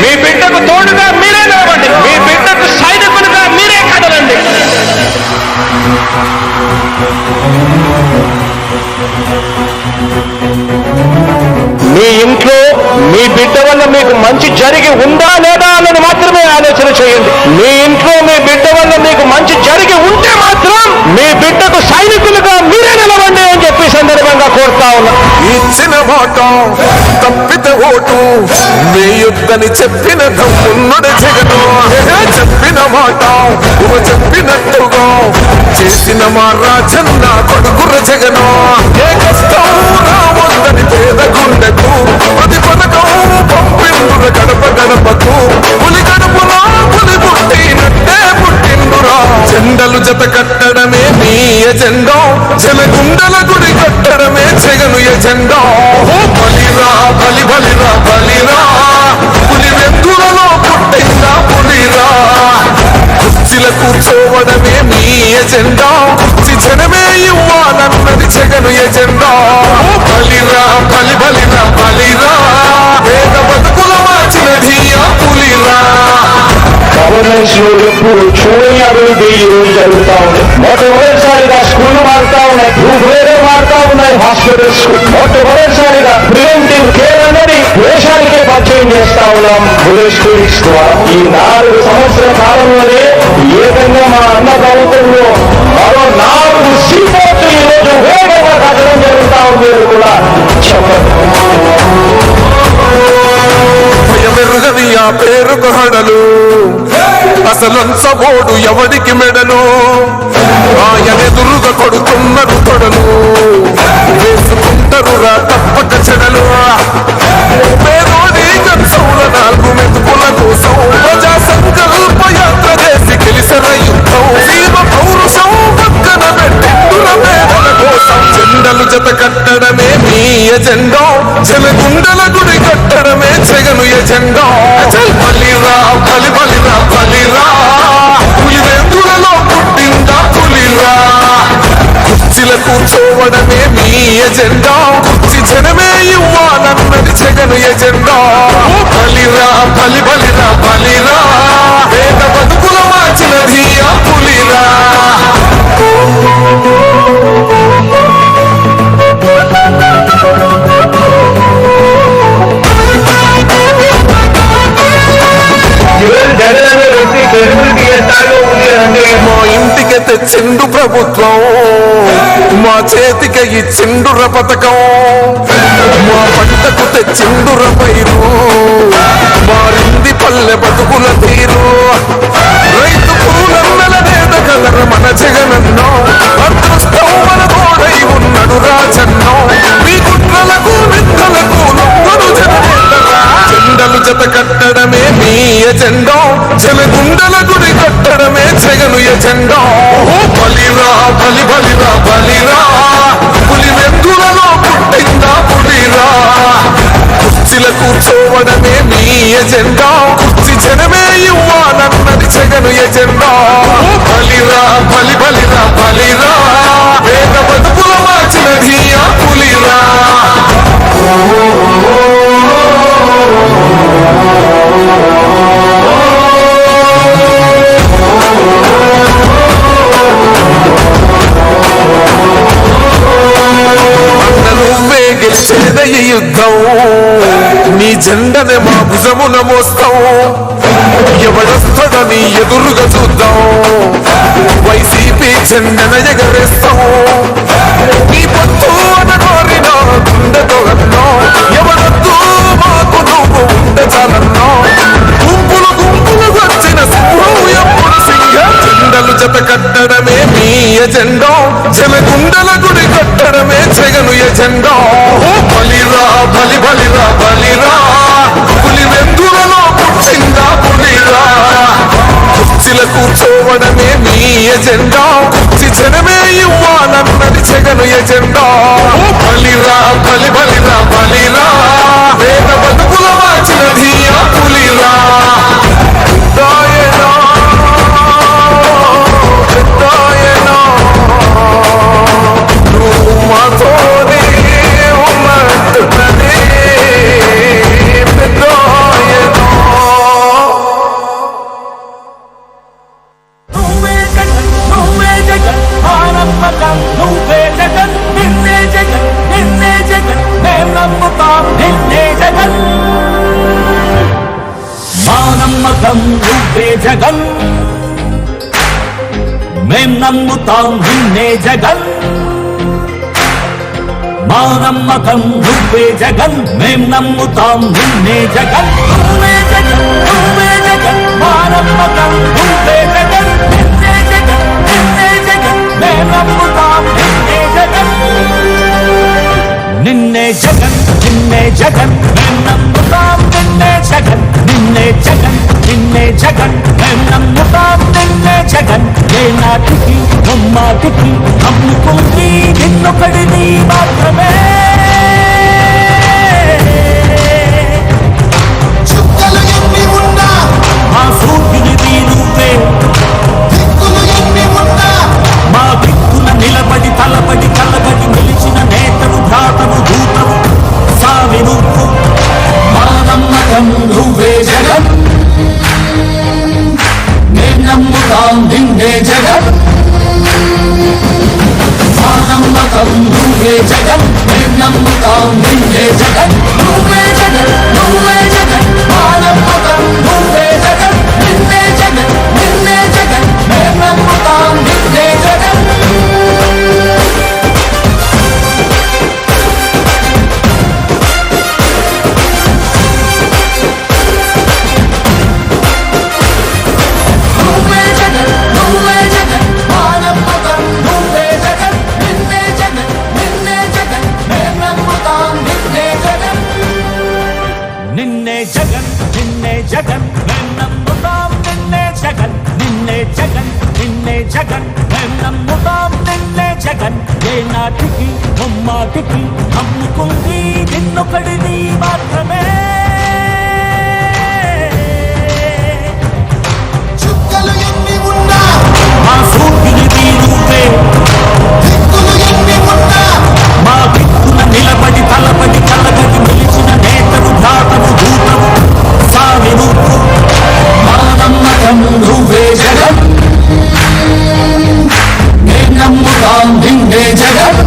మీ బిడ్డకు తోడుగా మీరే నిలవండి. మీ బిడ్డకు సైనికులుగా మీరే కదలండి. మీ ఇంట్లో మీ బిడ్డ వల్ల మీకు మంచి జరిగి ఉందా లేదా అన్నది మాత్రమే ఆలోచన చేయండి. మీ ఇంట్లో మీ బిడ్డ వల్ల మీకు మంచి జరిగి ఉంటే మాత్రం మీ బిడ్డకు సైనికులుగా మీరే నిలవండి అని చెప్పి సందర్భంగా కోరుతా ఉన్నా. ఇచ్చిన మాట తప్పితే ఓటు వేయొద్దని చెప్పిన తమ్ముడు జగను. చెప్పిన మాట చెప్పినట్టుగా చేసిన మా రాజన్న కొడుకుర జగను. ఏ కష్టం రావద్దని పేద గుండెకు ప్రతి పథకం పంపిండుర గడప గడపకు. పులి గడపలో పులి పుట్టినట్టే పుట్టిండురా. జెండలు జత కట్టడమే మీ ఎజెండా. జలగుండల గుడి కట్టడమే జగను ఎజెండా. బలిరా బలి బలిరా బలిరా. పులి వెందులలో పుట్టిందా పులిరా. కుర్చీల కూర్చోవడమే మీ ఎజెండా. జనమే ఇవ్వాలన్నది జగను ఎజెండా. బలిరా బలి బలిరా బలిరా. పేద బతుకుల మార్చినది ఆ పులిరా. గవర్నెన్స్ లో ఎప్పుడు చూడని అభివృద్ధి ఈ రోజు జరుగుతా ఉంది. మొట్టమొదటిసారిగా స్కూళ్లు మారుతా ఉన్నాయి, భూభేరే మారుతా ఉన్నాయి, హాస్పిటల్స్. మొట్టమొదటిసారిగా ప్రివెంటివ్ కేర్ అనేది దేశానికే పరిచయం చేస్తా ఉన్నాం విలేజ్ క్లినిక్స్ ద్వారా. ఈ 4 సంవత్సరాల కాలంలోనే ఏకంగా మా అన్న ప్రభుత్వంలో మరో 4 సీపోర్ట్లు ఈ రోజు వేగంగా కట్టడం జరుగుతా ఉంది కూడా చెప్పండి. భయమెరుగని ఆ పేరుకు హడలు అసలంచబోడు ఎవడికి మెడలు. ఆయనెదురుగా కొడుతున్నారు తొడలు వేసుకుంటారు రా తప్పక చెడలు. పేదోడి గంసౌల 4 మెతుకుల కోసం ప్రజా సంకల్ప యాత్ర చేసి గెలిసిన యుద్ధం. జీవ పౌరుషం పక్కన పెట్టిండుల పేదల కోసం. జెండలు జత కట్టడమే మీ ఎజెండా. జలగుండల గుడి కట్టడమే జగను ఎజెండా. బలిరా బలి బలిరా బలిరా. పులి వెందులలో పుట్టిందా పులిరా. కుర్చీల కూర్చోవడమే మీ ఎజెండా. కుర్చీ జనమే ఇవ్వాలన్నది జగను ఎజెండా. బలిరా బలి బలిరా బలిరా. పేద బతుకుల మార్చినది ఆ పులిరా. మా ఇంటికి తెచ్చిండు ప్రభుత్వం, మా చేతికి ఇచ్చిండుర పథకం. మా పంటకు తెచ్చిండుర పైరు, మారింది పల్లె బతుకుల తీరు. రైతు పూలన్నల నేత కలర మన జగనన్నో. అదృష్టం మన తోడై ఉన్నాడు రాజన్నో. మీ కుట్రలకు విత్తలకు లొంగడు జననేతరా. జెండలు జత కట్టడమే మీ ఎజెండా. జలగుండల గుడి కట్టడమే జగను ఎజెండా. బలిరా బలి బలిరా బలిరా. పులి వెందులలో పుట్టిందా పులిరా. కుర్చీల కూర్చోవడమే మీ ఎజెండా. కుర్చీ జనమే ఇవ్వాలన్నది జగను ఎజెండా. బలిరా బలి బలిరా బలిరా. పేద బతుకుల మార్చినది ఆ పులిరా. గెలిచేదయ్య యుద్ధం. నీ జెండనే మా భుజమున మోస్తాం. ఎవడొస్తాడని ఎదురుగా చూద్దాం. వైసీపీ జెండన ఎగరేస్తాం. నీ పొత్తు అనగోరినా గుండెతో అన్నా. ఎవడొద్దు మాకు నువ్వు ఉండ చాలన్నా. గుంపులు గుంపులు వచ్చిన సింహం ఎప్పుడు సింహం. జెండలు జత కట్టడమే మీ ఎజెండా. జలగుండల గుడి కట్టడమే జగను ఎజెండా. బలిరా బలి బలిరా బలిరా. పులి వెందులలో పుట్టిందా పులిరా. కుర్చీల కూర్చోవడమే మీ ఎజెండా. కుర్చీ జనమే ఇవ్వాలన్నది జగను ఎజెండా. బలిరా బలి బలిరా బలిరా. నువ్వే జగన్ మేం నమ్ముతాం నిన్నే జగన్ మా నమ్మకం నువ్వే జగన్ మేం నమ్ముతాం నిన్నే జగన్ నువ్వే జగన్ నువ్వే జగన్ మా నమ్మకం నువ్వే జగన్ నిన్నే జగన్ నిన్నే జగన్ మేం నమ్ముతాం నిన్నే జగన్ నిన్నే జగన్ నిన్నే జగన్ మేం నమ్ముతాం నిన్నే జగన్ నిన్నే జగన్ నిన్నే జగన్ మేం నమ్ముతాం నిన్నే జగన్ ఏ నాటికి బొమ్మాటికి నమ్ముకుంది నిన్నొకడిని మాత్రమే చుక్కలు ఎన్ని ఉన్నా మా సూర్యునివి నువ్వే దిక్కులు ఎన్ని ఉన్నా మా దిక్కున నిలబడి తలబడి కలబడి నిలిచిన నేతవు భ్రాతవు దూతవు సావి నువ్వు మా నమ్మకం నువ్వే జగన్ మేం నమ్ముతాం నిన్నే జగన్ మా నమ్మకం నువ్వే జగన్ మేం నమ్ముతాం నిన్నే జగన్ నువ్వే జగన్ నువ్వే జగన్ మా నమ్మకం నువ్వే జగన్ నిన్నే జగన్ నిన్నే జగన్ మేం నమ్ముతాం నిన్నే జగన్ నువ్వే జగన్ నువ్వే జగన్ మా నమ్మకం నువ్వే జగన్ నిన్నే జగన్ నిన్నే జగన్ మేం నమ్ముతాం నిన్నే జగన్ నిన్నే జగన్ నిన్నే జగన్ మేం నమ్ముతాం నిన్నే జగన్ నిన్నే జగన్ నిన్నే జగన్ మేం నమ్ముతాం నిన్నే జగన్ ఏ నాటికి బొమ్మాటికి నమ్ముకుంది నిన్నొకడిని మాత్రమే చుక్కలు ఎన్ని ఉన్నా మా సూర్యునివి నువ్వే దిక్కులు ఎన్ని ఉన్నా మా దిక్కున నిలబడి తలబడి కలబడి నిలిచిన నేతవు భ్రాతవు దూతవు సావి నువ్వు మా నమ్మకం నువ్వే జగన్ మేం నమ్ముతాం నిన్నే జగన్